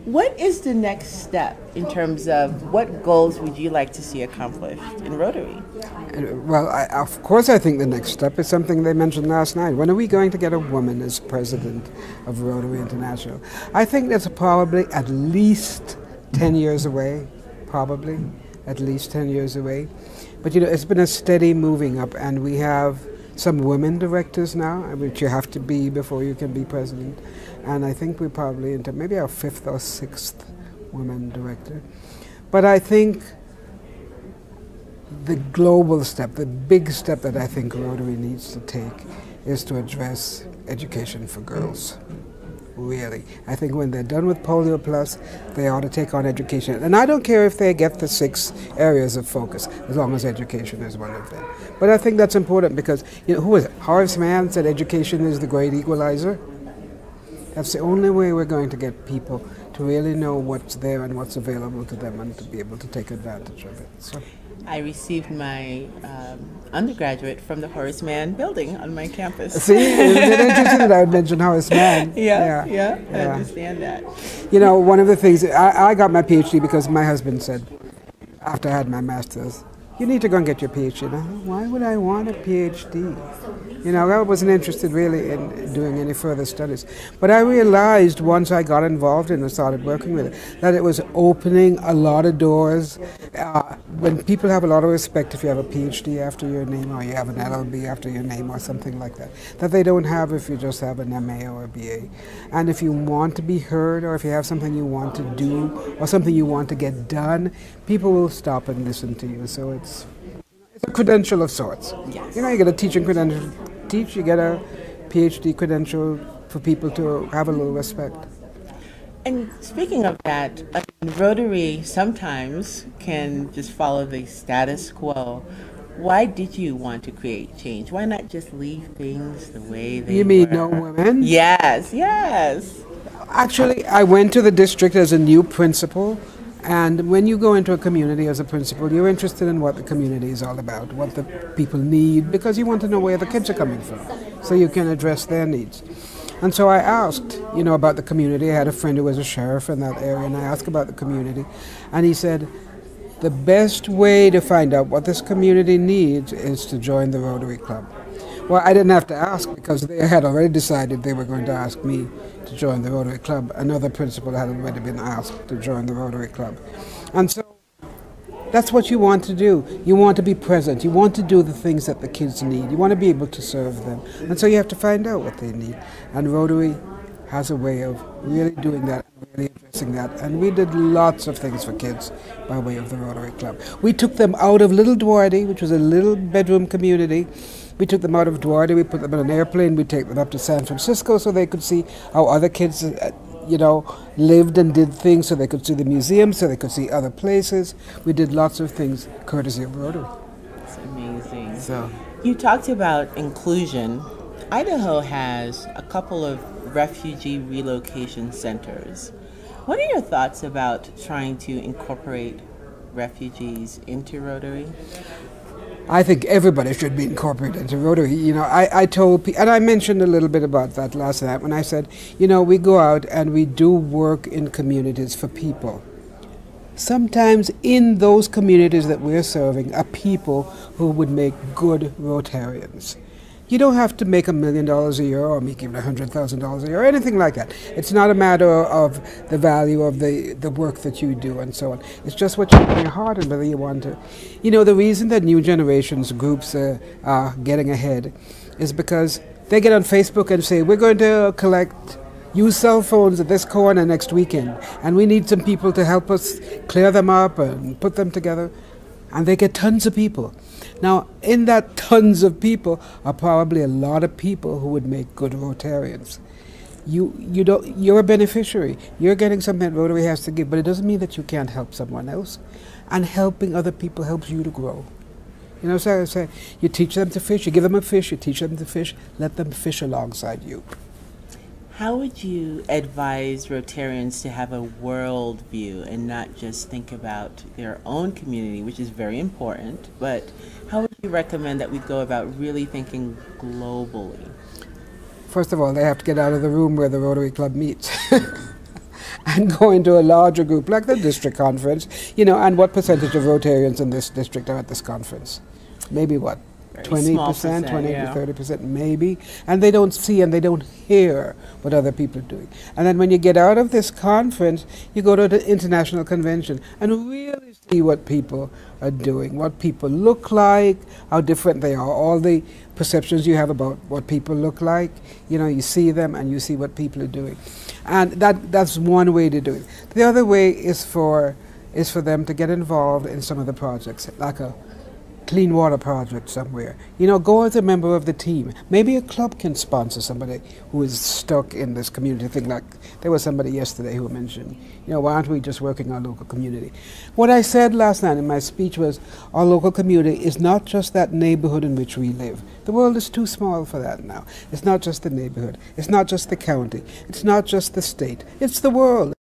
What is the next step in terms of what goals would you like to see accomplished in Rotary? Well, of course, I think the next step is something they mentioned last night. When are we going to get a woman as president of Rotary International? I think that's probably at least 10 years away, probably at least 10 years away. But it's been a steady moving up, and we have some women directors now, which you have to be before you can be president. And I think we're probably into maybe our 5th or 6th woman director. But I think the global step, the big step that I think Rotary needs to take is to address education for girls. Really. I think when they're done with Polio Plus, they ought to take on education. And I don't care if they get the 6 areas of focus, as long as education is one of them. But I think that's important because, who was it? Horace Mann said education is the great equalizer. That's the only way we're going to get people to really know what's there and what's available to them and to be able to take advantage of it. So. I received my undergraduate from the Horace Mann building on my campus. See, it's interesting that I would mention Horace Mann. Yeah, I understand that. One of the things, I got my PhD because my husband said, after I had my master's, you need to go and get your PhD. And I thought, why would I want a PhD? I wasn't interested really in doing any further studies. But I realized once I got involved and started working with it, that it was opening a lot of doors. When people have a lot of respect if you have a PhD after your name or you have an LLB after your name or something like that they don't have if you just have an MA or a BA. And if you want to be heard or if you have something you want to do or something you want to get done, people will stop and listen to you. So it's a credential of sorts. Yes. You get a teaching credential, you get a PhD credential for people to have a little respect. And speaking of that, Rotary sometimes can just follow the status quo. Why did you want to create change? Why not just leave things the way they were? You mean no women? Yes. Actually, I went to the district as a new principal. And when you go into a community as a principal, you're interested in what the community is all about, what the people need, because you want to know where the kids are coming from, so you can address their needs. And so I asked, about the community. I had a friend who was a sheriff in that area, and I asked about the community. And he said, the best way to find out what this community needs is to join the Rotary Club. Well, I didn't have to ask because they had already decided they were going to ask me to join the Rotary Club. Another principal had already been asked to join the Rotary Club. And so that's what you want to do. You want to be present. You want to do the things that the kids need. You want to be able to serve them. And so you have to find out what they need. And Rotary has a way of really doing that, really addressing that. And we did lots of things for kids by way of the Rotary Club. We took them out of Little Duarte, which was a little bedroom community. We took them out of Duarte, we put them on an airplane, we take them up to San Francisco so they could see how other kids, lived and did things, so they could see the museum, so they could see other places. We did lots of things courtesy of Rotary. It's amazing. So, you talked about inclusion. Idaho has a couple of refugee relocation centers. What are your thoughts about trying to incorporate refugees into Rotary? I think everybody should be incorporated into Rotary. I told people, and I mentioned a little bit about that last night when I said, we go out and we do work in communities for people. Sometimes in those communities that we're serving are people who would make good Rotarians. You don't have to make $1 million a year or make even $100,000 a year or anything like that. It's not a matter of the value of the work that you do and so on. It's just what you have in your heart and whether you want to. The reason that new generations groups are getting ahead is because they get on Facebook and say, we're going to use cell phones at this corner next weekend, and we need some people to help us clear them up and put them together. And they get tons of people. Now, in that tons of people are probably a lot of people who would make good Rotarians. You're a beneficiary. You're getting something that Rotary has to give, but it doesn't mean that you can't help someone else. And helping other people helps you to grow. So I say, you teach them to fish, you give them a fish, you teach them to fish, let them fish alongside you. How would you advise Rotarians to have a world view and not just think about their own community, which is very important, but how would you recommend that we go about really thinking globally? First of all, they have to get out of the room where the Rotary Club meets. and go into a larger group like the district conference, you know, and what percentage of Rotarians in this district are at this conference? Maybe what? 20%, 20 to 30%, maybe. And they don't see and they don't hear what other people are doing. And then when you get out of this conference, you go to the international convention and really see what people are doing, what people look like, how different they are, all the perceptions you have about what people look like. You know, you see them and you see what people are doing. And that's one way to do it. The other way is for them to get involved in some of the projects, like a clean water project somewhere. You know, go as a member of the team. Maybe a club can sponsor somebody who is stuck in this community thing. Like there was somebody yesterday who mentioned, you know, why aren't we just working our local community? What I said last night in my speech was our local community is not just that neighborhood in which we live. The world is too small for that now. It's not just the neighborhood. It's not just the county. It's not just the state. It's the world.